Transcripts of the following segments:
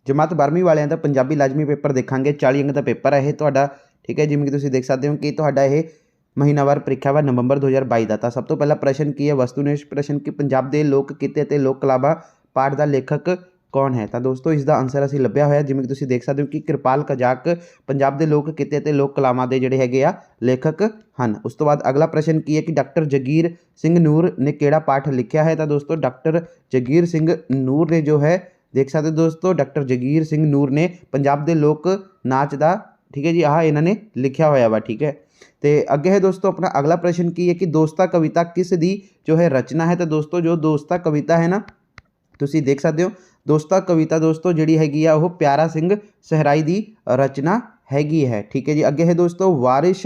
जमात 12वीं वालिਆਂ ਦਾ ਪੰਜਾਬੀ ਲਾਜ਼ਮੀ पेपर देखांगे 40 अंक का पेपर है ये ਤੁਹਾਡਾ। ठीक है, जिवें कि तुसीं देख सकते हो कि ਤੁਹਾਡਾ ਇਹ महीनावार ਪ੍ਰੀਖਿਆ ਵਾ नवंबर 2022 ਦਾ। ਤਾਂ ਸਭ ਤੋਂ ਪਹਿਲਾ ਪ੍ਰਸ਼ਨ ਕੀ ਹੈ, ਵਸਤੂਨਿਸ਼ਟ ਪ੍ਰਸ਼ਨ ਕਿ ਪੰਜਾਬ ਦੇ ਲੋਕ ਕਿੱਤੇ ਅਤੇ ਲੋਕ ਕਲਾਵਾਂ ਪਾਠ ਦਾ ਲੇਖਕ कौन है। तो दोस्तों इसका आंसर असीं लभ्या होया, जिवें कि तुसीं देख सकते हो कि कृपाल कजाक पंजाब के लोक किते ते लोक कलावां दे जिहड़े हैगे आ लेखक हैं। उस तो बाद अगला प्रश्न की है कि डॉक्टर जगीर सिंह नूर ने किहड़ा पाठ लिखिया है। तो दोस्तों डॉक्टर जगीर सिंह नूर ने जो है देख सकते हो दोस्तों, डॉक्टर जगीर सिंह नूर ने पंजाब के लोक नाच का, ठीक है जी, आह इन्होंने लिखिया होया वा। ठीक है, तो अगे है दोस्तों अपना अगला प्रश्न की है कि दोस्ता कविता किस दी जो है रचना है। तो दोस्तों जो दोस्ता कविता है ना, तुसीं देख सकते हो दोस्ता कविता दोस्तों जिहड़ी हैगी आ वो प्यारा सिंह सहराई की रचना हैगी है। ठीक है जी, अगे है दोस्तों वारिश,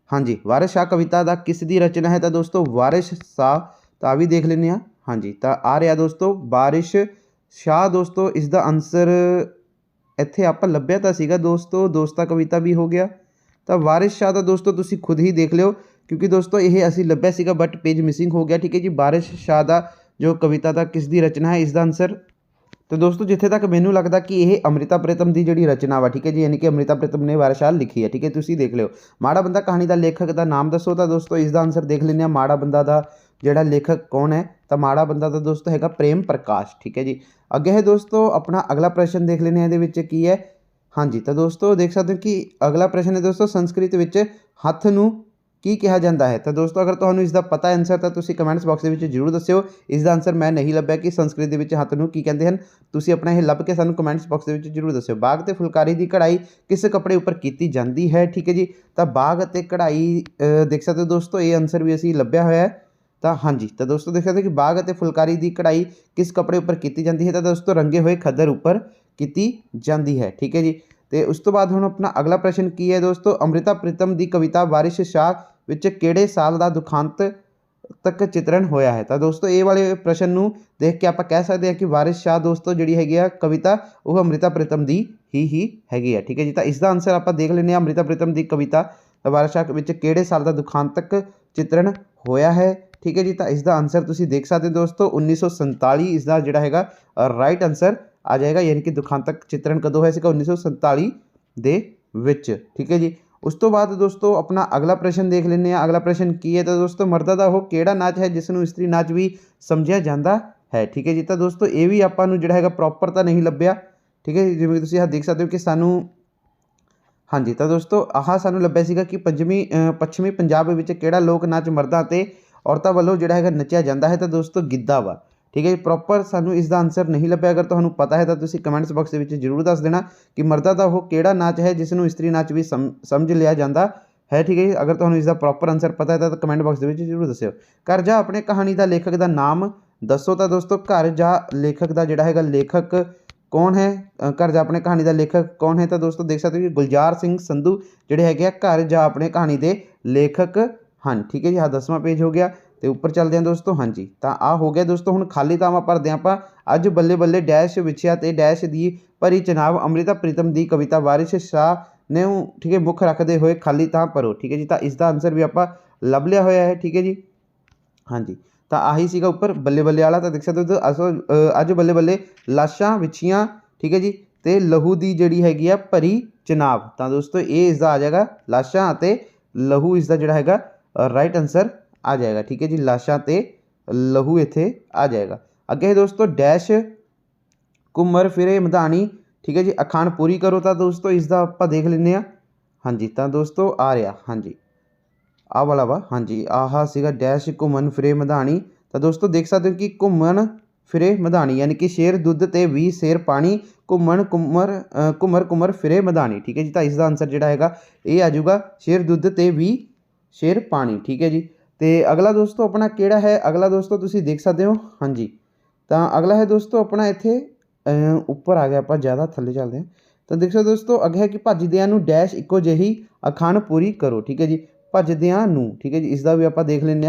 हाँ जी, वारिश शाह कविता का किस दी रचना है। तो दोस्तों वारिश शाह, तो भी देख लेने। हाँ जी, तो आ रहा दोस्तों वारिश शाह। दोस्तों इसका आंसर इत्थे आपां लभ्या तां सीगा दोस्तों, दोस्ता कविता भी हो गया। तो वारिश शाह का दोस्तों तुसीं खुद ही देख लिओ, क्योंकि दोस्तों ये असीं लभ्या सीगा बट पेज मिसिंग हो गया। ठीक है जी, वारिश शाह का जो कविता का किस दी रचना है, इसका आंसर। तो दोस्तों जिथे तक मैनू लगता कि यह अमृता प्रीतम की जी रचना वा। ठीक है जी, यानी कि अमृता प्रीतम ने वारिश शाह लिखी है। ठीक है, तुसीं देख लिओ। माड़ा बंदा कहानी का लेखक का नाम दसो। तो दोस्तों इसका आंसर देख लें, माड़ा बंदा का जोड़ा लेखक कौन है। तो माड़ा बंदा का दोस्तों हैगा प्रेम प्रकाश। ठीक है जी, अगे है दोस्तों अपना अगला प्रश्न देख लें ये की है। हाँ जी, तो दोस्तों देख सकते हो कि अगला प्रश्न है दोस्तों संस्कृत में हथ नूं की कहा जाता है। तो दोस्तों अगर तुहानूं इसका पता आंसर तो तुसीं कमेंट्स बॉक्स के जरूर दस्सिओ। इसका आंसर मैं नहीं लभ्या कि संस्कृत के हथ नूं की कहते हैं। तुसीं अपना यह लभ के सानूं कमेंट्स बॉक्स के जरूर दस्सिओ। बाग ते फुलकारी की कढ़ाई किस कपड़े उपर की जाती है। ठीक है जी, तो बाग ते कढ़ाई देख सकते हो दोस्तों, ये आंसर भी असीं लभ्या होया है। तो हाँ जी, तो दोस्तों देख सकते हो कि बाग ते फुलकारी की कढ़ाई किस कपड़े उपर की जाती है। तो दोस्तों रंगे हुए खद्दर उपर की जाती है। ठीक है जी, तो उस तो बाद हुण अपना अगला प्रश्न की है दोस्तों, अमृता प्रीतम की कविता वारिश शाह विच किहड़े साल का दुखांत तक चित्रण होया है। तो दोस्तों ये वाले प्रश्न नूं देख के आप कह सकते हैं कि वारिश शाह दोस्तों जिहड़ी हैगी आ कविता वो अमृता प्रीतम की ही हैगी है। ठीक है जी, तो इसका आंसर आप देख लें, अमृता प्रीतम की कविता वारिश शाह विच किहड़े साल का दुखांत तक चित्रण होया है। ठीक है जी, तो इसका आंसर तुसीं देख सकते हो दोस्तों 1947 इसका जिहड़ा हैगा राइट आंसर आ जाएगा, यानी कि दुखांतक चित्रण कदों होया सीगा 1947 दे विच। ठीक है जी, उस तो बाद दोस्तों अपना अगला प्रश्न देख लें। अगला प्रश्न की है। तो दोस्तों मर्दा का वो किहड़ा नाच है जिसनूं इस्त्री नाच भी समझिया जाता है। ठीक है जी, तो दोस्तों ये भी आपां नूं जिहड़ा हैगा प्रॉपर तो नहीं लभ्या। ठीक है, जिवें तुसीं देख सकते हो कि सानूं, हाँ जी, तो दोस्तों आह सानूं लभ्या सीगा कि पश्चिमी पंजाब विच किहड़ा लोक नाच मर्दां ते औरतां वल्लों जिहड़ा हैगा नच्चिया जाता है। तो दोस्तों गिद्धा वा। ठीक है, प्रॉपर सानूं इसका आंसर नहीं लभ्या। अगर तुहानूं पता है तो तुसीं कमेंट्स बॉक्स के जरूर दस देना कि मर्दा का वो किहड़ा नाच है जिसनूं इस्त्री नाच भी समझ लिया जाता है। ठीक है, अगर तुहानूं इसका प्रॉपर आंसर पता है तो कमेंट बॉक्स के जरूर दस्सिओ। घर जा अपने कहानी का लेखक का नाम दसो। तो दोस्तों घर जा लेखक का जिहड़ा हैगा लेखक कौन है, घर जा अपने कहानी का लेखक कौन है। तो दोस्तों देख सकते हो कि गुलजार सिंह संधू जिहड़े हैगे घर जा अपने कहानी के लेखक हैं। ठीक है जी, हाँ 10वां पेज हो गया। तो ऊपर चलते हैं दोस्तों। हाँ जी, तो आ हो गया दोस्तों, हुण खाली थावां भरदे आपां। अज बल्ले बल्ले डैश विछया ते डैश दी भरी चनाब अमृता प्रीतम की कविता वारिश शाह ने, ठीक है, मुख रखते हुए खाली थां भरो। ठीक है जी, तो इसका आंसर भी आपां लभ लिया होया है। ठीक है जी, हाँ जी, तो आही सीगा उपर बल्ले बल्ले वाला। तो देख सकते हो अज बल्ले बल्ले लाशां विछियां। ठीक है जी, तो लहू की जिहड़ी हैगी आ भरी चनाब। तो दोस्तों ये इसका आ जाएगा लाशां ते लहू, इसका जिहड़ा हैगा राइट आंसर आ जाएगा। ठीक है जी, लाशां ते लहू इत्थे आ जाएगा। अगे दोस्तों डैश घूमर फिरे मधानी। ठीक है जी, अखाण पूरी करो। तो दोस्तों इसका आप देख लें। हाँ जी, तो दोस्तों आ रहा, हाँ जी, आ वाला वा। हाँ जी, आह सीगा डैश घूमन फिरे मधानी। तो दोस्तों देख सकते हो कि घूमन फिरे मधानी यानी कि शेर दुध ते भी शेर पानी, घूमन घूमर घूमर घूमर फिरे मधानी। ठीक है जी, तो इसका आंसर जिहड़ा हैगा ये आ जाऊगा शेर दुध ते भी शेर पानी। ठीक है जी, तो अगला दोस्तों अपना किहड़ा है। अगला दोस्तों तुसीं देख सकते हो। हाँ जी, तो अगला है दोस्तों अपना इत्थे उपर आ गया, आप ज़्यादा थल्ले चलते हैं। तो देख सकते दोस्तों अगे है कि भजदियां नूं डैश इक्को जिही अखाण पूरी करो। ठीक है जी, भजदियां नूं। ठीक है जी, इसका भी आप देख लें,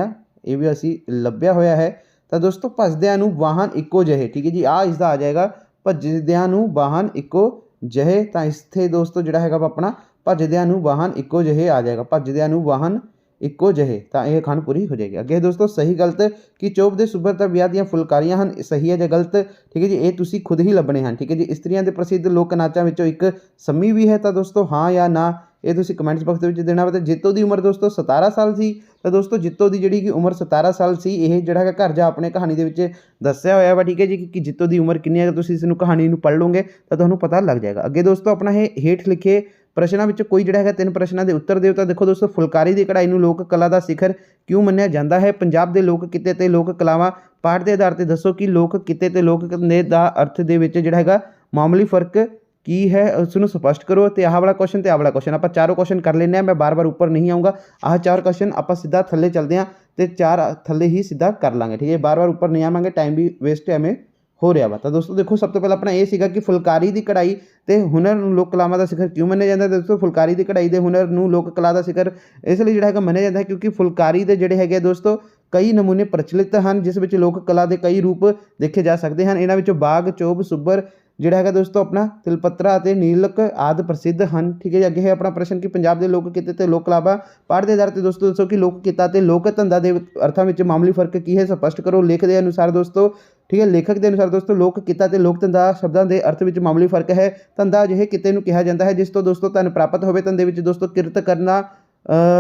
ये भी असीं लभ्या होया है। तो दोस्तों भजदियां नूं वाहन इक्को जिहे। ठीक है जी, आ इसका आ जाएगा भजदियां नूं वाहन इक्को जिहे। तो इत्थे दोस्तों जिहड़ा हैगा अपना भजदियां नूं वाहन इक्को जिहे आ जाएगा, भजदियां नूं वाहन ਇੱਕੋ ਜਿਹੇ, ਤਾਂ ਇਹ ਅਖਾਣ ਪੂਰੀ ਹੋ ਜਾਏਗੀ। ਅੱਗੇ ਦੋਸਤੋ ਸਹੀ ਗਲਤ ਕਿ ਚੋਪ ਦੇ ਸੁਭਰ ਤਾਂ ਵਿਆਹ ਦੀਆਂ ਫੁਲਕਾਰੀਆਂ ਹਨ, ਸਹੀ ਹੈ ਜਾਂ ਗਲਤ, ਠੀਕ ਹੈ ਜੀ, ਇਹ ਤੁਸੀਂ ਖੁਦ ਹੀ ਲੱਭਣੇ ਹਨ। ਠੀਕ ਹੈ ਜੀ। ਇਸਤਰੀਆਂ ਦੇ ਪ੍ਰਸਿੱਧ ਲੋਕ ਨਾਚਾਂ ਵਿੱਚੋਂ ਇੱਕ ਸੰਮੀ ਵੀ ਹੈ, ਤਾਂ ਦੋਸਤੋ ਹਾਂ ਜਾਂ ਨਾ ਇਹ ਤੁਸੀਂ ਕਮੈਂਟਸ ਬਾਕਸ ਦੇ ਵਿੱਚ ਦੇਣਾ ਵਾ। ਤੇ ਜਿੱਤੋ ਦੀ ਉਮਰ ਦੋਸਤੋ 17 ਸਾਲ ਸੀ, ਤਾਂ ਦੋਸਤੋ ਜਿੱਤੋ ਦੀ ਜਿਹੜੀ ਕਿ ਉਮਰ 17 ਸਾਲ ਸੀ, ਇਹ ਜਿਹੜਾ ਹੈਗਾ ਘਰ ਜਾ ਆਪਣੇ ਕਹਾਣੀ ਦੇ ਵਿੱਚ ਦੱਸਿਆ ਹੋਇਆ ਵਾ। ਠੀਕ ਹੈ ਜੀ, ਕਿ ਜਿੱਤੋ ਦੀ ਉਮਰ ਕਿੰਨੀ ਹੈ, ਤੁਸੀਂ ਇਸ ਨੂੰ ਕਹਾਣੀ ਨੂੰ ਪੜ੍ਹ ਲਓਗੇ ਤਾਂ ਤੁਹਾਨੂੰ ਪਤਾ ਲੱਗ ਜਾਏਗਾ। ਅੱਗੇ ਦੋਸਤੋ ਆਪਣਾ ਇਹ ਹੇਠ ਲਿਖੇ ਪ੍ਰਸ਼ਨਾਂ ਵਿੱਚ ਕੋਈ ਜਿਹੜਾ ਹੈਗਾ 3 ਪ੍ਰਸ਼ਨਾਂ ਦੇ ਉੱਤਰ ਦਿਓ। ਤਾਂ ਦੇਖੋ ਦੋਸਤੋ, ਫੁਲਕਾਰੀ ਦੀ ਕਢਾਈ ਨੂੰ ਲੋਕ ਕਲਾ ਦਾ ਸਿਖਰ ਕਿਉਂ ਮੰਨਿਆ ਜਾਂਦਾ ਹੈ? ਪੰਜਾਬ ਦੇ ਲੋਕ ਕਿੱਤੇ ਤੇ ਲੋਕ ਕਲਾਵਾਂ, ਪਾਠ ਦੇ ਆਧਾਰ ਤੇ ਦੱਸੋ ਕਿ ਲੋਕ ਕਿੱਤੇ ਤੇ ਲੋਕ ਧੰਦੇ ਦਾ ਅਰਥ ਦੇ ਵਿੱਚ ਜਿਹੜਾ ਹੈਗਾ ਮਾਮੂਲੀ ਫਰਕ ਕੀ ਹੈ, ਉਸ ਨੂੰ ਸਪਸ਼ਟ ਕਰੋ। ਤੇ ਆਹ ਵਾਲਾ ਕੁਐਸਚਨ ਤੇ ਆਹ ਵਾਲਾ ਕੁਐਸਚਨ ਆਪਾਂ ਚਾਰੋਂ ਕੁਐਸਚਨ ਕਰ ਲੈਂਦੇ ਹਾਂ। ਮੈਂ ਬਾਰ-ਬਾਰ ਉੱਪਰ ਨਹੀਂ ਆਊਂਗਾ। ਆਹ 4 ਕੁਐਸਚਨ ਆਪਾਂ ਸਿੱਧਾ ਥੱਲੇ ਚੱਲਦੇ ਹਾਂ ਤੇ 4 ਥੱਲੇ ਹੀ ਸਿੱਧਾ ਕਰ ਲਾਂਗੇ। ਠੀਕ ਹੈ, ਬਾਰ-ਬਾਰ ਉੱਪਰ ਨਹੀਂ ਆਵਾਂਗੇ, ਟਾਈਮ ਵੀ ਵੇਸਟ ਐਵੇਂ ਹੋ ਰਿਹਾ ਵਾ। ਤਾਂ ਦੋਸਤੋ ਦੇਖੋ, ਸਭ ਤੋਂ ਪਹਿਲਾਂ ਆਪਣਾ ਇਹ ਸੀਗਾ ਕਿ ਫੁਲਕਾਰੀ ਦੀ ਕਢਾਈ ਤੇ ਹੁਨਰ ਨੂੰ ਲੋਕ ਕਲਾਵਾਂ ਦਾ ਸਿਖਰ ਕਿਉਂ ਮੰਨਿਆ ਜਾਂਦਾ? ਦੋਸਤੋ ਫੁਲਕਾਰੀ ਦੀ ਕਢਾਈ ਦੇ ਹੁਨਰ ਨੂੰ ਲੋਕ ਕਲਾ ਦਾ ਸਿਖਰ ਇਸ ਲਈ ਜਿਹੜਾ ਹੈਗਾ ਮੰਨਿਆ ਜਾਂਦਾ ਹੈ ਕਿਉਂਕਿ ਫੁਲਕਾਰੀ ਦੇ ਜਿਹੜੇ ਹੈਗੇ ਦੋਸਤੋ ਕਈ ਨਮੂਨੇ ਪ੍ਰਚਲਿਤ ਹਨ, ਜਿਸ ਵਿੱਚ ਲੋਕ ਕਲਾ ਦੇ ਕਈ ਰੂਪ ਦੇਖੇ ਜਾ ਸਕਦੇ ਹਨ। ਇਹਨਾਂ ਵਿੱਚੋਂ ਬਾਗ, ਚੋਪ, ਸੁੱਬਰ ਜਿਹੜਾ ਹੈਗਾ ਦੋਸਤੋ ਆਪਣਾ ਤਿਲਪੱਤਰਾ ਅਤੇ ਨੀਲਕ ਆਦਿ ਪ੍ਰਸਿੱਧ ਹਨ। ਠੀਕ ਹੈ ਜੀ। ਅੱਗੇ ਹੈ ਆਪਣਾ ਪ੍ਰਸ਼ਨ ਕਿ ਪੰਜਾਬ ਦੇ ਲੋਕ ਕਿੱਤੇ ਤੇ ਲੋਕ ਕਲਾਵਾਂ, ਪਾਠ ਦੇ ਆਧਾਰ ਤੇ ਦੋਸਤੋ ਦੱਸੋ ਕਿ ਲੋਕ ਕਿੱਤਾ ਤੇ ਲੋਕ ਧੰਦਾ ਦੇ ਅਰਥਾਂ ਵਿੱਚ ਮਾਮੂਲੀ ਫਰਕ ਕੀ ਹੈ, ਸਪਸ਼ਟ ਕਰੋ। ਲੇਖ ਦੇ ਅਨੁਸਾਰ ਦੋਸਤੋ, ਠੀਕ ਹੈ, ਲੇਖਕ ਦੇ ਅਨੁਸਾਰ ਦੋਸਤੋ ਲੋਕ ਕਿੱਤਾ ਤੇ ਲੋਕ ਧੰਦਾ ਸ਼ਬਦਾਂ ਦੇ ਅਰਥ ਵਿੱਚ ਮਾਮੂਲੀ ਫਰਕ ਹੈ। ਧੰਦਾ ਅਜਿਹੇ ਕਿੱਤੇ ਨੂੰ ਕਿਹਾ ਜਾਂਦਾ ਹੈ ਜਿਸ ਤੋਂ ਦੋਸਤੋ ਧਨ ਪ੍ਰਾਪਤ ਹੋਵੇ। ਧੰਦੇ ਵਿੱਚ ਦੋਸਤੋ ਕਿਰਤ ਕਰਨਾ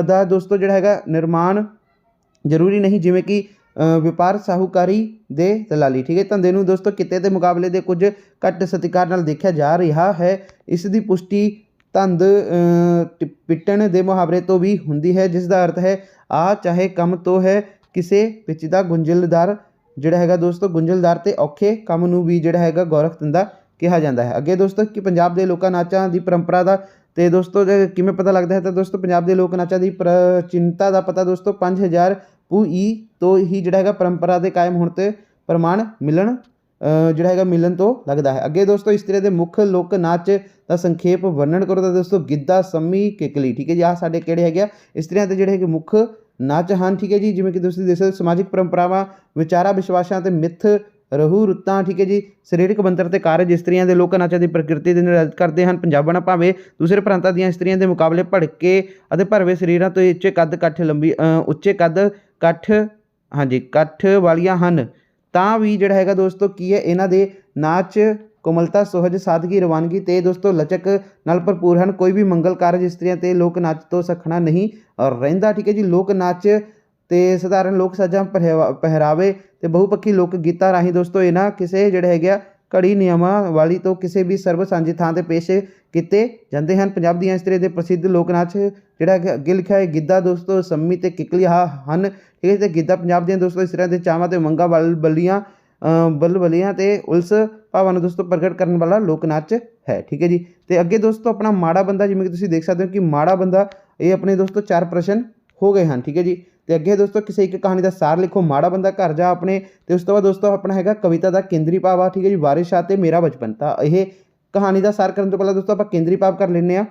ਦਾ ਦੋਸਤੋ ਜਿਹੜਾ ਹੈਗਾ ਨਿਰਮਾਣ ਜ਼ਰੂਰੀ ਨਹੀਂ, ਜਿਵੇਂ ਕਿ ਵਪਾਰ, ਸਾਹੂਕਾਰੀ ਦੇ ਦਲਾਲੀ। ਠੀਕ ਹੈ, ਧੰਦੇ ਨੂੰ ਦੋਸਤੋ ਕਿੱਤੇ ਦੇ ਮੁਕਾਬਲੇ ਦੇ ਕੁਝ ਘੱਟ ਸਤਿਕਾਰ ਨਾਲ ਦੇਖਿਆ ਜਾ ਰਿਹਾ ਹੈ। ਇਸ ਦੀ ਪੁਸ਼ਟੀ ਧੰਦ ਪਿੱਟਣ ਦੇ ਮੁਹਾਵਰੇ ਤੋਂ ਵੀ ਹੁੰਦੀ ਹੈ, ਜਿਸ ਦਾ ਅਰਥ ਹੈ ਆ ਚਾਹੇ ਕੰਮ ਤੋਂ ਹੈ ਕਿਸੇ ਪਿੱਛਦਾ ਗੁੰਝਲਦਾਰ ਜਿਹੜਾ ਹੈਗਾ ਦੋਸਤੋ ਗੁੰਝਲਦਾਰ ਤੇ ਔਖੇ ਕੰਮ ਨੂੰ ਵੀ ਜਿਹੜਾ ਹੈਗਾ ਗੋਰਖ ਧੰਦਾ ਕਿਹਾ ਜਾਂਦਾ ਹੈ। ਅੱਗੇ ਦੋਸਤੋ ਕਿ ਪੰਜਾਬ ਦੇ ਲੋਕਾਂ ਨਾਚਾਂ ਦੀ ਪਰੰਪਰਾ ਦਾ ਤੇ ਦੋਸਤੋ ਕਿਵੇਂ ਪਤਾ ਲੱਗਦਾ ਹੈ? ਤਾਂ ਦੋਸਤੋ ਪੰਜਾਬ ਦੇ ਲੋਕ ਨਾਚਾਂ ਦੀ ਪ੍ਰਾਚੀਨਤਾ ਦਾ ਪਤਾ ਦੋਸਤੋ 5000 ਪੂਈ ਤੋਂ ਹੀ ਜਿਹੜਾ ਹੈਗਾ ਪਰੰਪਰਾ ਦੇ ਕਾਇਮ ਹੋਣ ਤੇ ਪ੍ਰਮਾਣ ਜਿਹੜਾ ਹੈਗਾ ਮਿਲਣ ਤੋਂ ਲੱਗਦਾ ਹੈ। ਅੱਗੇ ਦੋਸਤੋ ਇਸਤਰੀ ਦੇ ਮੁੱਖ ਲੋਕ ਨਾਚ ਦਾ ਸੰਖੇਪ ਵਰਣਨ ਕਰੋ। ਤਾਂ ਦੋਸਤੋ ਗਿੱਧਾ, ਸੰਮੀ, ਕਿੱਕਲੀ। ਠੀਕ ਹੈ ਜੀ, ਆਹ ਸਾਡੇ ਕਿਹੜੇ ਹੈਗੇ ਆ ਇਸਤਰੀਆਂ ਦੇ ਜਿਹੜੇ ਹੈਗੇ ਮੁੱਖ ਨਾਚ ਹਨ। ਠੀਕ ਹੈ ਜੀ, ਜਿਵੇਂ ਕਿ ਤੁਸੀਂ ਦੇਖ ਸਕਦੇ ਸਮਾਜਿਕ ਪਰੰਪਰਾਵਾਂ, ਵਿਚਾਰਾਂ, ਵਿਸ਼ਵਾਸਾਂ ਤੇ ਮਿੱਥ, ਰਹੂ ਰੁੱਤਾਂ। ਠੀਕ ਹੈ ਜੀ, ਸਰੀਰਕ ਬਣਤਰ ਤੇ ਕਾਰਜ ਇਸਤਰੀਆਂ ਦੇ ਲੋਕ ਨਾਚਾਂ ਦੀ ਪ੍ਰਕਿਰਤੀ ਦੇ ਨਿਰਧਾਰਿਤ ਕਰਦੇ ਹਨ। ਪੰਜਾਬਣ ਭਾਵੇਂ ਦੂਸਰੇ ਪ੍ਰਾਂਤਾਂ ਦੀਆਂ ਇਸਤਰੀਆਂ ਦੇ ਮੁਕਾਬਲੇ ਭੜਕੇ ਅਤੇ ਭਰਵੇਂ ਸਰੀਰਾਂ ਤੋਂ ਉੱਚੇ ਕੱਠ ਵਾਲੀਆਂ ਹਨ, ਤਾਂ ਵੀ ਜਿਹੜਾ ਹੈਗਾ ਦੋਸਤੋ ਕੀ ਹੈ ਇਹਨਾਂ ਦੇ ਨਾਚ ਕੋਮਲਤਾ, ਸੁਹਜ, ਸਾਦਗੀ, ਰਵਾਨਗੀ ਤੇ ਦੋਸਤੋ ਲਚਕ ਨਾਲ ਭਰਪੂਰ ਹਨ। ਕੋਈ ਵੀ ਮੰਗਲ ਕਾਰਜ ਇਸਤਰੀਆਂ ਤੇ ਲੋਕ ਨਾਚ ਤੋਂ ਸਖਣਾ ਨਹੀਂ ਰਹਿੰਦਾ। ਠੀਕ ਹੈ ਜੀ, ਲੋਕ ਨਾਚ ਤੇ ਸਧਾਰਨ ਲੋਕ ਸਾਜ਼ਾਂ, ਪਹਿਰਾਵੇ ਤੇ ਬਹੁਪੱਖੀ ਲੋਕ ਗੀਤਾਂ ਰਾਹੀਂ ਦੋਸਤੋ ਇਹਨਾਂ ਕਿਸੇ ਜਿਹੜੇ ਹੈਗੇ ਆ ਘੜੀ ਨਿਯਮਾਂ ਵਾਲੀ ਤੋਂ ਕਿਸੇ ਵੀ ਸਰਬ ਸਾਂਝੀ ਥਾਂ ਤੇ ਪੇਸ਼ ਕੀਤੇ ਜਾਂਦੇ ਹਨ। ਪੰਜਾਬ ਦੀਆਂ ਇਸਤਰੀਆਂ ਦੇ ਪ੍ਰਸਿੱਧ ਲੋਕ ਨਾਚ ਜਿਹੜਾ ਅੱਗੇ ਲਿਖਿਆ ਹੈ ਗਿੱਧਾ ਦੋਸਤੋ, ਸੰਮੀ ਤੇ ਕਿੱਕਲੀ ਹਨ। ਠੀਕ ਹੈ, ਤੇ ਗਿੱਧਾ ਪੰਜਾਬ ਦੀਆਂ ਦੋਸਤੋ ਇਸਤਰੀਆਂ ਦੇ ਚਾਵਾਂ ਤੇ ਉਮੰਗਾਂ ਬਲਬਲੀਆਂ ਤੇ ਉਲਸ ਭਾਵਾਂ ਨੂੰ ਦੋਸਤੋ ਪ੍ਰਗਟ ਕਰਨ ਵਾਲਾ ਲੋਕ ਨਾਚ ਹੈ। ਠੀਕ ਹੈ ਜੀ, ਤੇ ਅੱਗੇ ਦੋਸਤੋ ਆਪਣਾ ਮਾੜਾ ਬੰਦਾ, ਜਿਵੇਂ ਕਿ ਤੁਸੀਂ ਦੇਖ ਸਕਦੇ ਹੋ ਕਿ ਮਾੜਾ ਬੰਦਾ, ਇਹ ਆਪਣੇ ਦੋਸਤੋ 4 ਪ੍ਰਸ਼ਨ ਹੋ ਗਏ ਹਨ। ਠੀਕ ਹੈ ਜੀ, ਤੇ ਅੱਗੇ ਦੋਸਤੋ ਕਿਸੇ ਇੱਕ ਕਹਾਣੀ ਦਾ ਸਾਰ ਲਿਖੋ। ਮਾੜਾ ਬੰਦਾ, ਘਰ ਜਾ ਆਪਣੇ, ਤੇ ਉਸ ਤੋਂ ਬਾਅਦ ਦੋਸਤੋ ਆਪਣਾ ਹੈਗਾ ਕਵਿਤਾ ਦਾ ਕੇਂਦਰੀ ਭਾਵ ਆ। ਠੀਕ ਹੈ ਜੀ, ਵਾਰਿਸ ਸ਼ਾਹ ਤੇ ਮੇਰਾ ਬਚਪਨ। ਤਾਂ ਇਹ ਕਹਾਣੀ ਦਾ ਸਾਰ ਕਰਨ ਤੋਂ ਪਹਿਲਾਂ ਦੋਸਤੋ ਆਪਾਂ ਕੇਂਦਰੀ ਭਾਵ ਕਰ ਲੈਂਦੇ ਹਾਂ,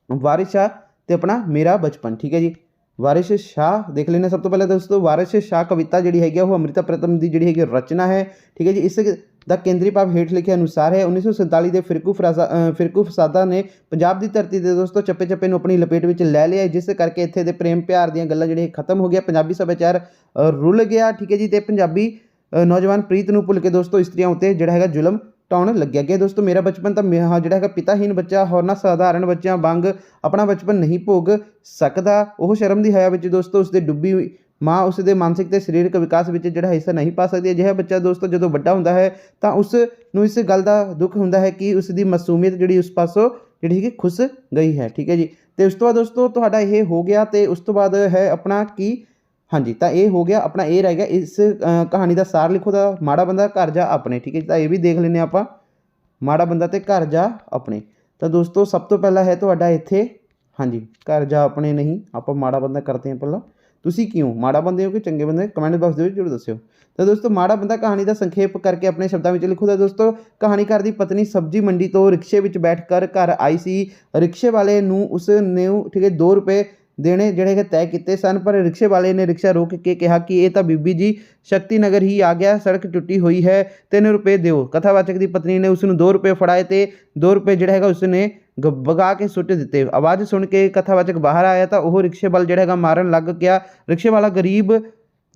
ਵਾਰਿਸ ਸ਼ਾਹ ਤੇ ਆਪਣਾ ਮੇਰਾ ਬਚਪਨ। ਠੀਕ ਹੈ ਜੀ, ਵਾਰਿਸ ਸ਼ਾਹ ਦੇਖ ਲੈਂਦੇ ਸਭ ਤੋਂ ਪਹਿਲਾਂ ਦੋਸਤੋ। ਵਾਰਿਸ ਸ਼ਾਹ ਕਵਿਤਾ ਜਿਹੜੀ ਹੈਗੀ ਉਹ ਅੰਮ੍ਰਿਤਾ ਪ੍ਰੀਤਮ ਦੀ ਜਿਹੜੀ ਹੈਗੀ ਰਚਨਾ ਹੈ। ਠੀਕ ਹੈ ਜੀ, ਇਸ ਦਾ ਕੇਂਦਰੀ ਭਾਵ ਹੇਠ ਲਿਖੇ ਅਨੁਸਾਰ ਹੈ। 1947 ਦੇ ਫਿਰਕੂ ਫਸਾਦਾਂ ਨੇ ਪੰਜਾਬ ਦੀ ਧਰਤੀ ਦੇ ਦੋਸਤੋ ਚੱਪੇ ਚੱਪੇ ਨੂੰ ਆਪਣੀ ਲਪੇਟ ਵਿੱਚ ਲੈ ਲਿਆ, ਜਿਸ ਕਰਕੇ ਇੱਥੇ ਦੇ ਪ੍ਰੇਮ ਪਿਆਰ ਦੀਆਂ ਗੱਲਾਂ ਜਿਹੜੀਆਂ ਖਤਮ ਹੋ ਗਿਆ, ਪੰਜਾਬੀ ਸੱਭਿਆਚਾਰ ਰੁਲ ਗਿਆ। ਠੀਕ ਹੈ ਜੀ, ਤੇ ਪੰਜਾਬੀ ਨੌਜਵਾਨ ਪ੍ਰੀਤ ਨੂੰ ਭੁੱਲ ਕੇ ਦੋਸਤੋ ਇਸਤਰੀਆਂ ਉੱਤੇ ਜਿਹੜਾ ਹੈਗਾ ਜ਼ੁਲਮ ਢਾਉਣ ਲੱਗਿਆ ਗਿਆ। ਦੋਸਤੋ ਮੇਰਾ ਬਚਪਨ ਤਾਂ ਜਿਹੜਾ ਹੈਗਾ ਪਿਤਾਹੀਨ ਬੱਚਾ ਹੋਰਨਾਂ ਸਾਧਾਰਨ ਬੱਚਿਆਂ ਵਾਂਗ ਆਪਣਾ ਬਚਪਨ ਨਹੀਂ ਭੋਗ ਸਕਦਾ। ਉਹ ਸ਼ਰਮ ਦੀ ਹਯਾ ਵਿੱਚ ਦੋਸਤੋ ਉਸਦੇ ਡੁੱਬੀ ਮਾਂ ਉਸ ਦੇ ਮਾਨਸਿਕ ਤੇ ਸਰੀਰਕ ਵਿਕਾਸ ਵਿੱਚ ਜਿਹੜਾ ਹਿੱਸਾ ਨਹੀਂ ਪਾ ਸਕਦੀ। ਅਜਿਹਾ ਬੱਚਾ ਦੋਸਤੋ ਜਦੋਂ ਵੱਡਾ ਹੁੰਦਾ ਹੈ ਤਾਂ ਉਸ ਨੂੰ ਇਸ ਗੱਲ ਦਾ ਦੁੱਖ ਹੁੰਦਾ ਹੈ ਕਿ ਉਸ ਦੀ ਮਾਸੂਮੀਅਤ ਜਿਹੜੀ ਉਸ ਪਾਸੋਂ ਜਿਹੜੀ ਕਿ ਖੁੱਸ ਗਈ ਹੈ। ਠੀਕ ਹੈ ਜੀ, ਤੇ ਉਸ ਤੋਂ ਬਾਅਦ ਦੋਸਤੋ ਤੁਹਾਡਾ ਇਹ ਹੋ ਗਿਆ, ਤੇ ਉਸ ਤੋਂ ਬਾਅਦ ਹੈ ਆਪਣਾ ਕੀ, ਹਾਂਜੀ, ਤਾਂ ਇਹ ਹੋ ਗਿਆ ਆਪਣਾ, ਇਹ ਰਹਿ ਗਿਆ ਇਸ ਕਹਾਣੀ ਦਾ ਸਾਰ ਲਿਖੋ ਦਾ ਮਾੜਾ ਬੰਦਾ, ਘਰ ਜਾ ਆਪਣੇ। ਠੀਕ ਹੈ ਜੀ, ਤਾਂ ਇਹ ਵੀ ਦੇਖ ਲੈਂਦੇ ਹਾਂ ਆਪਾਂ, ਮਾੜਾ ਬੰਦਾ ਤੇ ਘਰ ਜਾ ਆਪਣੇ। ਤਾਂ ਦੋਸਤੋ ਸਭ ਤੋਂ ਪਹਿਲਾਂ ਹੈ ਤੁਹਾਡਾ ਇੱਥੇ, ਹਾਂਜੀ, ਘਰ ਜਾ ਆਪਣੇ ਨਹੀਂ, ਆਪਾਂ ਮਾੜਾ ਬੰਦਾ ਕਰਦੇ ਹਾਂ ਪਹਿਲਾਂ। ਤੁਸੀਂ ਕਿਉਂ ਮਾੜਾ ਬੰਦੇ ਹੋ ਕਿ ਚੰਗੇ ਬੰਦੇ, ਕਮੈਂਟ ਬਾਕਸ ਦੇ ਵਿੱਚ ਜ਼ਰੂਰ ਦੱਸਿਓ। ਤਾਂ ਦੋਸਤੋ ਮਾੜਾ ਬੰਦਾ ਕਹਾਣੀ ਦਾ ਸੰਖੇਪ ਕਰਕੇ ਆਪਣੇ ਸ਼ਬਦਾਂ ਵਿੱਚ ਲਿਖੋ। ਤਾਂ ਦੋਸਤੋ ਕਹਾਣੀਕਾਰ ਦੀ ਪਤਨੀ ਸਬਜ਼ੀ ਮੰਡੀ ਤੋਂ ਰਿਕਸ਼ੇ ਵਿੱਚ ਬੈਠ ਕਰ ਘਰ ਆਈ ਸੀ। ਰਿਕਸ਼ੇ ਵਾਲੇ ਨੂੰ ਉਸ ਨੇ ਠੀਕ ਹੈ 2 ਰੁਪਏ देने ਜਿਹੜੇ तय किए सन। पर रिक्शे वाले ने रिक्शा रोक के कहा कि ये तो बीबी जी शक्ति नगर ही आ गया, सड़क टुटी हुई है, 3 रुपए दो। कथावाचक की पत्नी ने उसनूं 2 रुपए फड़ाए तो 2 रुपए ਜਿਹੜਾ ਹੈਗਾ उसने ਵਗਾ ਕੇ ਸੁੱਟ ਦਿੱਤੇ। आवाज़ सुन के कथावाचक बाहर आया तो वह रिक्शे वाल ਜਿਹੜਾ ਹੈਗਾ ਮਾਰਨ ਲੱਗ ਗਿਆ। रिक्शे वाला गरीब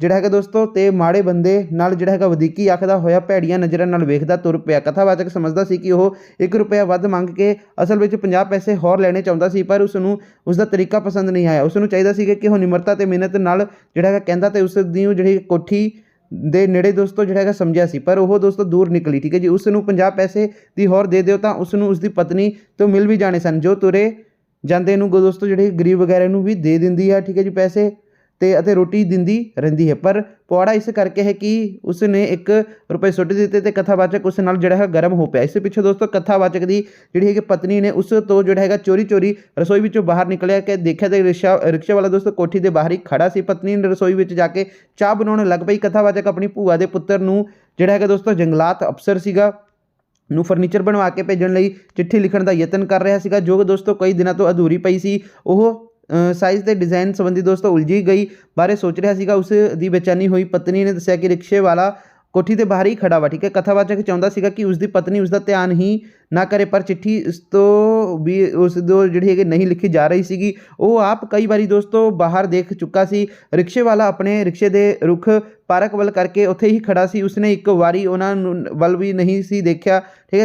ਜਿਹੜਾ ਹੈਗਾ ਦੋਸਤੋ ਤੇ ਮਾੜੇ ਬੰਦੇ ਨਾਲ ਜਿਹੜਾ ਹੈਗਾ ਵਧੀਕੀ ਆਖਦਾ ਹੋਇਆ ਭੈੜੀਆਂ ਨਜ਼ਰਾਂ ਨਾਲ ਵੇਖਦਾ ਤੁਰ ਪਿਆ। ਕਥਾਵਾਚਕ ਸਮਝਦਾ ਸੀ ਕਿ ਉਹ 1 ਰੁਪਇਆ ਵੱਧ ਮੰਗ ਕੇ ਅਸਲ ਵਿੱਚ 50 ਪੈਸੇ ਹੋਰ ਲੈਣੇ ਚਾਹੁੰਦਾ ਸੀ, ਪਰ ਉਸਨੂੰ ਉਸਦਾ ਤਰੀਕਾ ਪਸੰਦ ਨਹੀਂ ਆਇਆ। ਉਸਨੂੰ ਚਾਹੀਦਾ ਸੀ ਕਿ ਉਹ ਨਿਮਰਤਾ ਤੇ ਮਿਹਨਤ ਨਾਲ ਜਿਹੜਾ ਹੈਗਾ ਕਹਿੰਦਾ ਤੇ ਉਸ ਦੀ ਜਿਹੜੀ ਕੋਠੀ ਦੇ ਨੇੜੇ ਦੋਸਤੋ ਜਿਹੜਾ ਹੈਗਾ ਸਮਝਿਆ ਸੀ, ਪਰ ਉਹ ਦੋਸਤੋ ਦੂਰ ਨਿਕਲੀ। ਠੀਕ ਹੈ ਜੀ, ਉਸ ਨੂੰ 50 ਪੈਸੇ ਦੀ ਹੋਰ ਦੇ ਦਿਓ ਤਾਂ ਉਸ ਨੂੰ ਉਸਦੀ ਪਤਨੀ ਤੋਂ ਮਿਲ ਵੀ ਜਾਣੇ ਸਨ, ਜੋ ਤੁਰੇ ਜਾਂਦੇ ਨੂੰ ਦੋਸਤੋ ਜਿਹੜੇ ਗਰੀਬ ਵਗੈਰਾ ਨੂੰ ਵੀ ਦੇ ਦਿੰਦੀ ਹੈ। ਠੀਕ ਹੈ ਜੀ, ਪੈਸੇ ਤੇ ਰੋਟੀ ਦਿੰਦੀ ਰਹਿੰਦੀ ਹੈ। ਪਰ ਪੌੜਾ ਇਸ ਕਰਕੇ ਹੈ ਕਿ ਉਸ ਨੇ 1 ਰੁਪਏ ਸੁੱਟ ਦਿੱਤੇ ਤੇ ਕਥਾਵਾਚਕ ਉਸ ਨਾਲ ਜਿਹੜਾ ਹੈ ਗਰਮ ਹੋ ਪਿਆ। ਇਸ ਪਿੱਛੇ ਦੋਸਤੋ ਕਥਾਵਾਚਕ ਦੀ ਜਿਹੜੀ ਹੈਗੀ ਪਤਨੀ ਨੇ ਉਸ ਤੋਂ ਜਿਹੜਾ ਹੈਗਾ ਚੋਰੀ ਰਸੋਈ ਵਿੱਚੋਂ ਬਾਹਰ ਨਿਕਲਿਆ ਕਿ ਦੇਖਿਆ ਤੇ ਰਿਕਸ਼ਾ ਵਾਲਾ ਦੋਸਤੋ ਕੋਠੀ ਦੇ ਬਾਹਰ ਹੀ ਖੜਾ ਸੀ। ਪਤਨੀ ਨੇ ਰਸੋਈ ਵਿੱਚ ਜਾ ਕੇ ਚਾਹ ਬਣਾਉਣ ਲੱਗ ਪਈ। ਕਥਾਵਾਚਕ ਆਪਣੀ ਭੂਆ ਦੇ ਪੁੱਤਰ ਨੂੰ ਜਿਹੜਾ ਹੈਗਾ ਦੋਸਤੋ ਜੰਗਲਾਤ ਅਫਸਰ ਸੀਗਾ ਨੂੰ ਫਰਨੀਚਰ ਬਣਵਾ ਕੇ ਭੇਜਣ ਲਈ ਚਿੱਠੀ ਲਿਖਣ ਦਾ ਯਤਨ ਕਰ ਰਿਹਾ ਸੀਗਾ, ਜੋ ਦੋਸਤੋ ਕਈ ਦਿਨਾਂ ਤੋਂ ਅਧੂਰੀ ਪਈ ਸੀ। ਉਹ ਸਾਈਜ਼ ਤੇ ਡਿਜ਼ਾਈਨ ਸੰਬੰਧੀ ਦੋਸਤੋ ਉਲਝੀ ਗਈ ਬਾਰੇ ਸੋਚ ਰਿਹਾ ਸੀਗਾ। ਉਸ ਦੀ ਬੇਚੈਨੀ ਹੋਈ ਪਤਨੀ ਨੇ ਦੱਸਿਆ ਕਿ ਰਿਕਸ਼ੇ ਵਾਲਾ ਕੋਠੀ ਦੇ ਬਾਹਰ ਹੀ ਖੜਾ ਵਾ। ਠੀਕ ਹੈ, ਕਥਾਵਾਚਕ ਚਾਹੁੰਦਾ ਸੀਗਾ ਕਿ ਉਸਦੀ ਪਤਨੀ ਉਸਦਾ ਧਿਆਨ ਹੀ ਨਾ ਕਰੇ, ਪਰ ਚਿੱਠੀ ਉਸ ਤੋਂ ਵੀ ਉਸ ਤੋਂ ਜਿਹੜੀ ਹੈਗੀ ਨਹੀਂ ਲਿਖੀ ਜਾ ਰਹੀ ਸੀਗੀ। ਉਹ ਆਪ ਕਈ ਵਾਰੀ ਦੋਸਤੋ ਬਾਹਰ ਦੇਖ ਚੁੱਕਾ ਸੀ। ਰਿਕਸ਼ੇ ਵਾਲਾ ਆਪਣੇ ਰਿਕਸ਼ੇ ਦੇ ਰੁੱਖ ਪਾਰਕ ਵੱਲ ਕਰਕੇ ਉੱਥੇ ਹੀ ਖੜਾ ਸੀ। ਉਸਨੇ ਇੱਕ ਵਾਰੀ ਉਹਨਾਂ ਨੂੰ ਵੱਲ ਵੀ ਨਹੀਂ ਸੀ ਦੇਖਿਆ। ਠੀਕ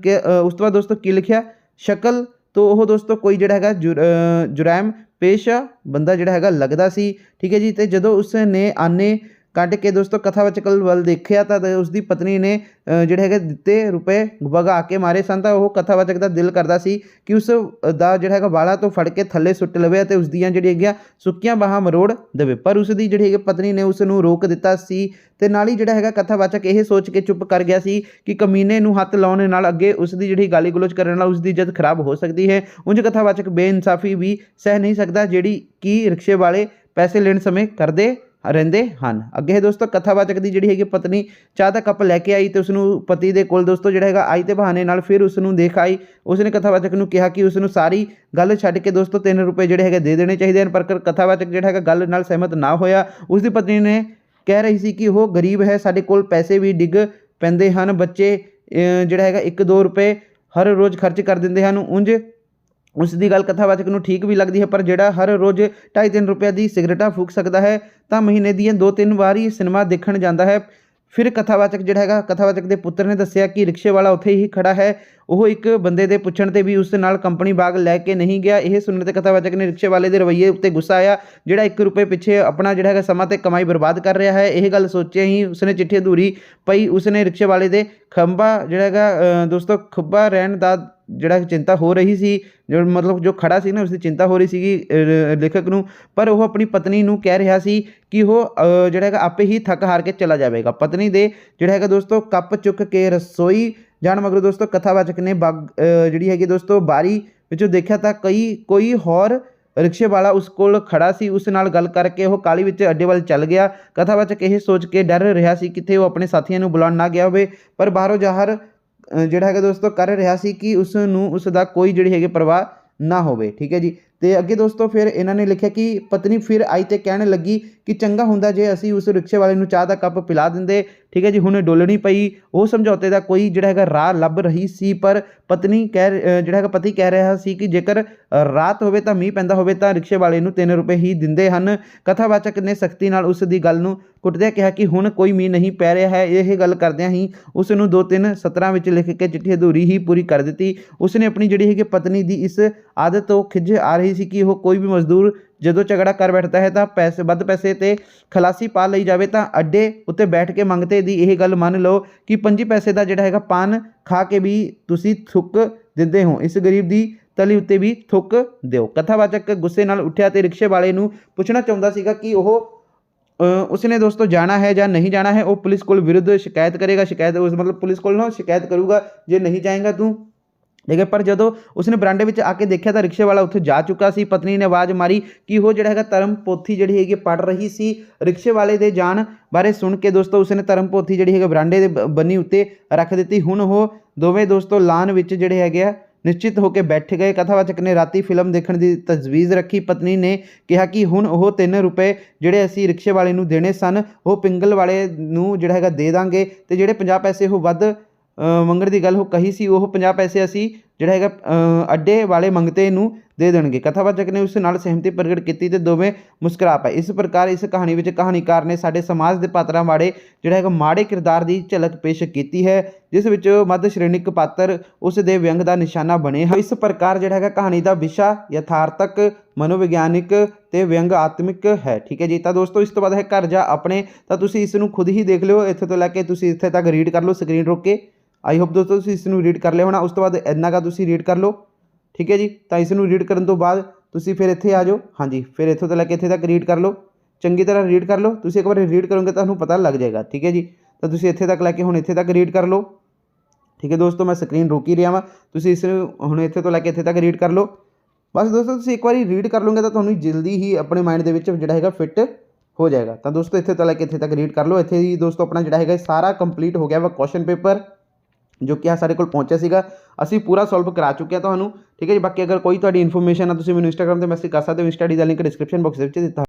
ਹੈ, ਉਸ ਤੋਂ ਬਾਅਦ ਦੋਸਤੋ ਕੀ ਲਿਖਿਆ, ਸ਼ਕਲ ਤੋਂ ਉਹ ਦੋਸਤੋ ਕੋਈ ਜਿਹੜਾ ਹੈਗਾ ਜੁਰਮ ਪੇਸ਼ਾ ਬੰਦਾ ਜਿਹੜਾ ਹੈਗਾ ਲੱਗਦਾ ਸੀ। ਠੀਕ ਹੈ ਜੀ, ਅਤੇ ਜਦੋਂ ਉਸ ਨੇ ਆਨੇ ਕੱਢ ਕੇ ਦੋਸਤੋ ਕਥਾਵਾਚਕ ਵੱਲ ਦੇਖਿਆ ਤਾਂ ਉਸਦੀ ਪਤਨੀ ਨੇ ਜਿਹੜੇ ਹੈਗੇ ਦਿੱਤੇ ਰੁਪਏ ਵਗਾ ਕੇ ਮਾਰੇ ਸਨ। ਤਾਂ ਉਹ ਕਥਾਵਾਚਕ ਦਾ ਦਿਲ ਕਰਦਾ ਸੀ ਕਿ ਉਸ ਦਾ ਜਿਹੜਾ ਹੈਗਾ ਵਾਲਾਂ ਤੋਂ ਫੜ ਕੇ ਥੱਲੇ ਸੁੱਟ ਲਵੇ ਅਤੇ ਉਸ ਦੀਆਂ ਜਿਹੜੀ ਹੈਗੀਆਂ ਸੁੱਕੀਆਂ ਬਾਹਾਂ ਮਰੋੜ ਦੇਵੇ, ਪਰ ਉਸ ਦੀ ਜਿਹੜੀ ਹੈਗੀ ਪਤਨੀ ਨੇ ਉਸ ਨੂੰ ਰੋਕ ਦਿੱਤਾ ਸੀ। ਅਤੇ ਨਾਲ ਹੀ ਜਿਹੜਾ ਹੈਗਾ ਕਥਾਵਾਚਕ ਇਹ ਸੋਚ ਕੇ ਚੁੱਪ ਕਰ ਗਿਆ ਸੀ ਕਿ ਕਮੀਨੇ ਨੂੰ ਹੱਥ ਲਾਉਣ ਨਾਲ ਅੱਗੇ ਉਸ ਦੀ ਜਿਹੜੀ ਗਾਲੀ ਗਲੋਚ ਕਰਨ ਨਾਲ ਉਸ ਦੀ ਇੱਜ਼ਤ ਖਰਾਬ ਹੋ ਸਕਦੀ ਹੈ। ਉਂਝ ਕਥਾਵਾਚਕ ਬੇਇਨਸਾਫੀ ਵੀ ਸਹਿ ਨਹੀਂ ਸਕਦਾ ਜਿਹੜੀ ਕਿ ਰਿਕਸ਼ੇ ਵਾਲੇ ਪੈਸੇ ਲੈਣ ਸਮੇਂ ਕਰਦੇ ਰਹਿੰਦੇ ਹਨ। ਅੱਗੇ ਦੋਸਤੋ ਕਥਾਵਾਚਕ ਦੀ ਜਿਹੜੀ ਹੈਗੀ ਪਤਨੀ ਚਾਹ ਦਾ ਕੱਪ ਲੈ ਕੇ ਆਈ ਅਤੇ ਉਸਨੂੰ ਪਤੀ ਦੇ ਕੋਲ ਦੋਸਤੋ ਜਿਹੜਾ ਹੈਗਾ ਆਈ ਤੇ ਬਹਾਨੇ ਨਾਲ ਫਿਰ ਉਸ ਨੂੰ ਦੇਖ ਆਈ। ਉਸਨੇ ਕਥਾਵਾਚਕ ਨੂੰ ਕਿਹਾ ਕਿ ਉਸ ਨੂੰ ਸਾਰੀ ਗੱਲ ਛੱਡ ਕੇ ਦੋਸਤੋ 3 ਰੁਪਏ ਜਿਹੜੇ ਹੈਗੇ ਦੇ ਦੇਣੇ ਚਾਹੀਦੇ ਹਨ, ਪਰ ਕਥਾਵਾਚਕ ਜਿਹੜਾ ਹੈਗਾ ਗੱਲ ਨਾਲ ਸਹਿਮਤ ਨਾ ਹੋਇਆ। ਉਸਦੀ ਪਤਨੀ ਨੇ ਕਹਿ ਰਹੀ ਸੀ ਕਿ ਉਹ ਗਰੀਬ ਹੈ, ਸਾਡੇ ਕੋਲ ਪੈਸੇ ਵੀ ਡਿੱਗ ਪੈਂਦੇ ਹਨ, ਬੱਚੇ ਜਿਹੜਾ ਹੈਗਾ 1-2 ਰੁਪਏ ਹਰ ਰੋਜ਼ ਖਰਚ ਕਰ ਦਿੰਦੇ ਹਨ। ਉਂਝ ਉਸ ਦੀ ਗੱਲ ਕਥਾਵਾਚਕ ਨੂੰ ਠੀਕ ਵੀ ਲੱਗਦੀ ਹੈ, ਪਰ ਜਿਹੜਾ ਹਰ ਰੋਜ਼ 2.5-3 ਰੁਪਏ ਦੀ ਸਿਗਰਟਾਂ ਫੂਕ ਸਕਦਾ ਹੈ ਤਾਂ ਮਹੀਨੇ ਦੀਆਂ 2-3 ਵਾਰੀ ਸਿਨੇਮਾ ਦੇਖਣ ਜਾਂਦਾ ਹੈ। ਫਿਰ ਕਥਾਵਾਚਕ ਜਿਹੜਾ ਹੈਗਾ ਕਥਾਵਾਚਕ ਦੇ ਪੁੱਤਰ ਨੇ ਦੱਸਿਆ ਕਿ ਰਿਕਸ਼ੇ ਵਾਲਾ ਉੱਥੇ ਹੀ ਖੜਾ ਹੈ। ਉਹ ਇੱਕ ਬੰਦੇ ਦੇ ਪੁੱਛਣ 'ਤੇ ਵੀ ਉਸ ਨਾਲ ਕੰਪਨੀ ਬਾਗ ਲੈ ਕੇ ਨਹੀਂ ਗਿਆ। ਇਹ ਸੁਣਨ 'ਤੇ ਕਥਾਵਾਚਕ ਨੇ ਰਿਕਸ਼ੇ ਵਾਲੇ ਦੇ ਰਵੱਈਏ ਉੱਤੇ ਗੁੱਸਾ ਆਇਆ, ਜਿਹੜਾ 1 ਰੁਪਏ ਪਿੱਛੇ ਆਪਣਾ ਜਿਹੜਾ ਹੈਗਾ ਸਮਾਂ ਤੇ ਕਮਾਈ ਬਰਬਾਦ ਕਰ ਰਿਹਾ ਹੈ। ਇਹ ਗੱਲ ਸੋਚਿਆ ਹੀ ਉਸਨੇ ਚਿੱਠੀ ਅਧੂਰੀ ਪਈ ਉਸਨੇ ਰਿਕਸ਼ੇ ਵਾਲੇ ਦੇ ਖੰਭਾ ਜਿਹੜਾ ਹੈਗਾ ਦੋਸਤੋ ਖੁੱਬਾ ਰਹਿਣ ਦਾ ਜਿਹੜਾ ਚਿੰਤਾ ਹੋ ਰਹੀ ਸੀ, ਜੋ ਖੜਾ ਸੀ ਨਾ ਉਸਦੀ ਚਿੰਤਾ ਹੋ ਰਹੀ ਸੀਗੀ ਲੇਖਕ ਨੂੰ, ਪਰ ਉਹ ਆਪਣੀ ਪਤਨੀ ਨੂੰ ਕਹਿ ਰਿਹਾ ਸੀ ਕਿ ਉਹ ਜਿਹੜਾ ਹੈਗਾ ਆਪੇ ਹੀ ਥੱਕ ਹਾਰ ਕੇ ਚਲਾ ਜਾਵੇਗਾ। ਪਤਨੀ ਦੇ ਜਿਹੜਾ ਹੈਗਾ ਦੋਸਤੋ ਕੱਪ ਚੁੱਕ ਕੇ ਰਸੋਈ ਜਾਣ ਮਗਰੋਂ ਦੋਸਤੋ ਕਥਾਵਾਚਕ ਨੇ ਜਿਹੜੀ ਹੈਗੀ ਦੋਸਤੋ ਬਾਰੀ ਵਿੱਚੋਂ ਦੇਖਿਆ ਤਾਂ ਕੋਈ ਹੋਰ ਰਿਕਸ਼ੇ ਵਾਲਾ ਉਸ ਕੋਲ ਖੜਾ ਸੀ। ਉਸ ਨਾਲ ਗੱਲ ਕਰਕੇ ਉਹ ਕਾਹਲੀ ਵਿੱਚ ਅੱਡੇ ਵੱਲ ਚੱਲ ਗਿਆ। ਕਥਾਵਾਚਕ ਇਹ ਸੋਚ ਕੇ ਡਰ ਰਿਹਾ ਸੀ ਕਿਤੇ ਉਹ ਆਪਣੇ ਸਾਥੀਆਂ ਨੂੰ ਬੁਲਾਉਣ ਨਾ ਗਿਆ ਹੋਵੇ, ਪਰ ਬਾਹਰੋਂ ਜ਼ਾਹਰ ਜਿਹੜਾ ਹੈਗਾ ਦੋਸਤੋ ਕਰ ਰਿਹਾ ਸੀ ਕਿ ਉਸ ਨੂੰ ਉਸ ਦਾ ਕੋਈ ਜਿਹੜੀ ਹੈਗੀ ਪਰਵਾਹ ਨਾ ਹੋਵੇ। ਠੀਕ ਹੈ ਜੀ, ਅਤੇ ਅੱਗੇ ਦੋਸਤੋ ਫਿਰ ਇਹਨਾਂ ਨੇ ਲਿਖਿਆ ਕਿ ਪਤਨੀ ਫਿਰ ਆਈ ਅਤੇ ਕਹਿਣ ਲੱਗੀ ਕਿ ਚੰਗਾ ਹੁੰਦਾ ਜੇ ਅਸੀਂ ਉਸ ਰਿਕਸ਼ੇ ਵਾਲੇ ਨੂੰ ਚਾਹ ਦਾ ਕੱਪ ਪਿਲਾ ਦਿੰਦੇ। ਠੀਕ ਹੈ ਜੀ, ਹੁਣ ਡੋਲਣੀ ਪਈ। ਉਹ ਸਮਝੌਤੇ ਦਾ ਕੋਈ ਜਿਹੜਾ ਹੈਗਾ ਰਾਹ ਲੱਭ ਰਹੀ ਸੀ, ਪਰ ਪਤੀ ਕਹਿ ਰਿਹਾ ਸੀ ਕਿ ਜੇਕਰ ਰਾਤ ਹੋਵੇ ਤਾਂ ਮੀਂਹ ਪੈਂਦਾ ਹੋਵੇ ਤਾਂ ਰਿਕਸ਼ੇ ਵਾਲੇ ਨੂੰ 3 ਰੁਪਏ ਹੀ ਦਿੰਦੇ ਹਨ। ਕਥਾਵਾਚਕ ਨੇ ਸਖਤੀ ਨਾਲ ਉਸ ਦੀ ਗੱਲ ਨੂੰ ਕੁੱਟਦਿਆਂ ਕਿਹਾ ਕਿ ਹੁਣ ਕੋਈ ਮੀਂਹ ਨਹੀਂ ਪੈ ਰਿਹਾ ਹੈ। ਇਹ ਗੱਲ ਕਰਦਿਆਂ ਹੀ ਉਸ ਨੂੰ 2-3 ਸਤਰਾਂ ਵਿੱਚ ਲਿਖ ਕੇ ਚਿੱਠੀ ਅਧੂਰੀ ਹੀ ਪੂਰੀ ਕਰ ਦਿੱਤੀ। ਉਸ ਨੇ ਆਪਣੀ ਜਿਹੜੀ ਹੈਗੀ ਪਤਨੀ ਦੀ ਇਸ ਆਦਤ ਤੋਂ ਖਿਝ ਆ ਰਹੀ ਸੀ ਕਿ ਉਹ ਕੋਈ ਵੀ ਮਜ਼ਦੂਰ ਜਦੋਂ ਝਗੜਾ ਕਰ ਬੈਠਦਾ ਹੈ ਤਾਂ ਵੱਧ ਪੈਸੇ ਤੇ ਖਲਾਸੀ ਪਾ ਲਈ ਜਾਵੇ ਤਾਂ ਅੱਡੇ ਉੱਤੇ ਬੈਠ ਕੇ ਮੰਗਤੇ ਦੀ ਇਹ ਗੱਲ ਮੰਨ ਲਓ ਕਿ 5 ਪੈਸੇ ਦਾ ਜਿਹੜਾ ਹੈਗਾ ਪਾਨ ਖਾ ਕੇ ਵੀ ਤੁਸੀਂ ਥੁੱਕ ਦਿੰਦੇ ਹੋ, ਇਸ ਗਰੀਬ ਦੀ ਤਲੀ ਉੱਤੇ ਵੀ ਥੁੱਕ ਦਿਓ। ਕਥਾਵਾਚਕ ਗੁੱਸੇ ਨਾਲ ਉੱਠਿਆ ਤੇ ਰਿਕਸ਼ੇ ਵਾਲੇ ਨੂੰ ਪੁੱਛਣਾ ਚਾਹੁੰਦਾ ਸੀਗਾ ਕਿ ਉਸਨੇ ਦੋਸਤੋ ਜਾਣਾ ਹੈ ਜਾਂ ਨਹੀਂ ਜਾਣਾ ਹੈ। ਉਹ ਪੁਲਿਸ ਕੋਲ ਵਿਰੁੱਧ ਸ਼ਿਕਾਇਤ ਕਰੇਗਾ, ਪੁਲਿਸ ਕੋਲ ਨਾ ਸ਼ਿਕਾਇਤ ਕਰੂਗਾ ਜੇ ਨਹੀਂ ਜਾਏਗਾ ਤੂੰ। ਠੀਕ ਹੈ, ਪਰ ਜਦੋਂ ਉਸਨੇ ਬਰਾਂਡੇ ਵਿੱਚ ਆ ਕੇ ਦੇਖਿਆ ਤਾਂ ਰਿਕਸ਼ੇ ਵਾਲਾ ਉੱਥੇ ਜਾ ਚੁੱਕਾ ਸੀ। ਪਤਨੀ ਨੇ ਆਵਾਜ਼ ਮਾਰੀ ਕਿ ਉਹ ਜਿਹੜਾ ਹੈਗਾ ਧਰਮ ਪੋਥੀ ਜਿਹੜੀ ਹੈਗੀ ਪੜ੍ਹ ਰਹੀ ਸੀ। ਰਿਕਸ਼ੇ ਵਾਲੇ ਦੇ ਜਾਣ ਬਾਰੇ ਸੁਣ ਕੇ ਦੋਸਤੋ ਉਸਨੇ ਧਰਮ ਪੋਥੀ ਜਿਹੜੀ ਹੈਗੀ ਬਰਾਂਡੇ ਦੇ ਬੰਨੀ ਉੱਤੇ ਰੱਖ ਦਿੱਤੀ। ਹੁਣ ਉਹ ਦੋਵੇਂ ਦੋਸਤੋ ਲਾਨ ਵਿੱਚ ਜਿਹੜੇ ਹੈਗੇ ਆ ਨਿਸ਼ਚਿਤ ਹੋ ਕੇ ਬੈਠ ਗਏ। ਕਥਾਵਾਚਕ ਨੇ ਰਾਤੀ ਫਿਲਮ ਦੇਖਣ ਦੀ ਤਜਵੀਜ਼ ਰੱਖੀ। ਪਤਨੀ ਨੇ ਕਿਹਾ ਕਿ ਹੁਣ ਉਹ 3 ਰੁਪਏ ਜਿਹੜੇ ਅਸੀਂ ਰਿਕਸ਼ੇ ਵਾਲੇ ਨੂੰ ਦੇਣੇ ਸਨ ਉਹ ਪਿੰਗਲ ਵਾਲੇ ਨੂੰ ਜਿਹੜਾ ਹੈਗਾ ਦੇ ਦਾਂਗੇ, ਅਤੇ ਜਿਹੜੇ 50 ਪੈਸੇ ਉਹ ਵੱਧ ਮੰਗਣ ਦੀ ਗੱਲ ਉਹ ਕਹੀ ਸੀ ਉਹ 50 ਪੈਸੇ ਅਸੀਂ ਜਿਹੜਾ ਹੈਗਾ ਅੱਡੇ ਵਾਲੇ ਮੰਗਤੇ ਨੂੰ ਦੇ ਦੇਣਗੇ। ਕਥਾਵਾਚਕ ਨੇ ਉਸ ਨਾਲ ਸਹਿਮਤੀ ਪ੍ਰਗਟ ਕੀਤੀ ਅਤੇ ਦੋਵੇਂ ਮੁਸਕਰਾ ਪਏ। ਇਸ ਪ੍ਰਕਾਰ ਇਸ ਕਹਾਣੀ ਵਿੱਚ ਕਹਾਣੀਕਾਰ ਨੇ ਸਾਡੇ ਸਮਾਜ ਦੇ ਪਾਤਰਾਂ ਬਾਰੇ ਜਿਹੜਾ ਹੈਗਾ ਮਾੜੇ ਕਿਰਦਾਰ ਦੀ ਝਲਕ ਪੇਸ਼ ਕੀਤੀ ਹੈ, ਜਿਸ ਵਿੱਚ ਮੱਧ ਸ਼੍ਰੇਣੀਕ ਪਾਤਰ ਉਸ ਦੇ ਵਿਅੰਗ ਦਾ ਨਿਸ਼ਾਨਾ ਬਣੇ ਹਨ। ਇਸ ਪ੍ਰਕਾਰ ਜਿਹੜਾ ਹੈਗਾ ਕਹਾਣੀ ਦਾ ਵਿਸ਼ਾ ਯਥਾਰਥਕ, ਮਨੋਵਿਗਿਆਨਿਕ ਤੇ ਵਿਅੰਗ ਆਤਮਿਕ ਹੈ। ਠੀਕ ਹੈ ਜੀ। ਤਾਂ ਦੋਸਤੋ ਇਸ ਤੋਂ ਬਾਅਦ ਹੈ ਘਰ ਜਾ ਆਪਣੇ, ਤਾਂ ਤੁਸੀਂ ਇਸ ਨੂੰ ਖੁਦ ਹੀ ਦੇਖ ਲਿਓ, ਇੱਥੇ ਤੋਂ ਲੈ ਕੇ ਤੁਸੀਂ ਇੱਥੇ ਤੱਕ ਰੀਡ ਕਰ ਲਓ ਸਕਰੀਨ ਰੋਕ ਕੇ। ਆਈ ਹੋਪ ਦੋਸਤੋ ਤੁਸੀਂ ਇਸ ਨੂੰ ਰੀਡ ਕਰ ਲਿਆ ਹੋਣਾ। ਉਸ ਤੋਂ ਬਾਅਦ ਇੰਨਾ ਕੁ ਤੁਸੀਂ ਰੀਡ ਕਰ ਲਓ। ਠੀਕ ਹੈ ਜੀ। ਤਾਂ ਇਸ ਨੂੰ ਰੀਡ ਕਰਨ ਤੋਂ ਬਾਅਦ ਤੁਸੀਂ ਫਿਰ ਇੱਥੇ ਆ ਜਾਓ। ਹਾਂਜੀ, ਫਿਰ ਇੱਥੋਂ ਤੋਂ ਲੈ ਕੇ ਇੱਥੇ ਤੱਕ ਰੀਡ ਕਰ ਲਓ, ਚੰਗੀ ਤਰ੍ਹਾਂ ਰੀਡ ਕਰ ਲਓ। ਤੁਸੀਂ ਇੱਕ ਵਾਰ ਰੀਡ ਕਰੋਗੇ ਤੁਹਾਨੂੰ ਪਤਾ ਲੱਗ ਜਾਏਗਾ। ਠੀਕ ਹੈ ਜੀ। ਤਾਂ ਤੁਸੀਂ ਇੱਥੇ ਤੱਕ ਲੈ ਕੇ ਹੁਣ ਇੱਥੇ ਤੱਕ ਰੀਡ ਕਰ ਲਓ। ਠੀਕ ਹੈ ਦੋਸਤੋ, ਮੈਂ ਸਕਰੀਨ ਰੋਕ ਹੀ ਰਿਹਾ ਵਾਂ, ਤੁਸੀਂ ਇਸ ਨੂੰ ਹੁਣ ਇੱਥੇ ਤੋਂ ਲੈ ਕੇ ਇੱਥੇ ਤੱਕ ਰੀਡ ਕਰ ਲਓ। ਬਸ ਦੋਸਤੋ ਤੁਸੀਂ ਇੱਕ ਵਾਰੀ ਰੀਡ ਕਰ ਲਓਗੇ ਤਾਂ ਤੁਹਾਨੂੰ ਜਲਦੀ ਹੀ ਆਪਣੇ ਮਾਈਂਡ ਦੇ ਵਿੱਚ ਜਿਹੜਾ ਹੈਗਾ ਫਿੱਟ ਹੋ ਜਾਏਗਾ। ਤਾਂ ਦੋਸਤੋ ਇੱਥੇ ਤੋਂ ਲੈ ਕੇ ਇੱਥੇ ਤੱਕ ਰੀਡ ਕਰ ਲਓ। ਇੱਥੇ ਹੀ ਦੋਸਤੋ ਆਪਣਾ ਜਿਹੜਾ ਹੈਗਾ ਸਾਰਾ ਕੰਪਲੀਟ ਹੋ ਗਿਆ ਵਾ ਕੁਐਸਚਨ ਪੇਪਰ, ਜੋ ਕਿ ਆ ਸਾਡੇ ਕੋਲ ਪਹੁੰਚਿਆ ਸੀਗਾ, ਅਸੀਂ ਪੂਰਾ ਸੋਲਵ ਕਰਾ ਚੁੱਕੇ ਹਾਂ ਤੁਹਾਨੂੰ। ਠੀਕ ਹੈ ਜੀ। ਬਾਕੀ ਅਗਰ ਕੋਈ ਤੁਹਾਡੀ ਇਨਫੋਰਮੇਸ਼ਨ ਆ ਤੁਸੀਂ ਮੈਨੂੰ ਇੰਸਟਾਗ੍ਰਾਮ 'ਤੇ ਮੈਸੇਜ ਕਰ ਸਕਦੇ ਹੋ। ਇੰਸਟਾ ਆਈਡੀ ਦਾ ਲਿੰਕ ਡਿਸਕ੍ਰਿਪਸ਼ਨ ਬਾਕਸ ਦੇ ਵਿੱਚ ਦਿੱਤਾ